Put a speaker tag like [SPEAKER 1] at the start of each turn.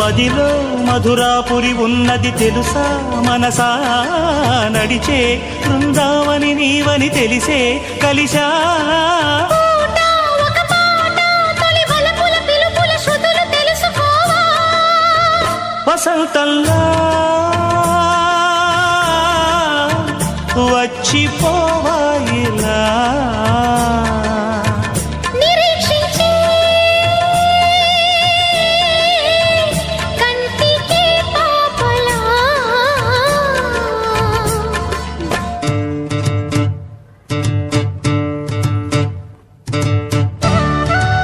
[SPEAKER 1] మదిలో మధురాపురి ఉన్నది తెలుసా మనసా నడిచే బృందావని నీవని తెలిసే కలిసా వసంతంలో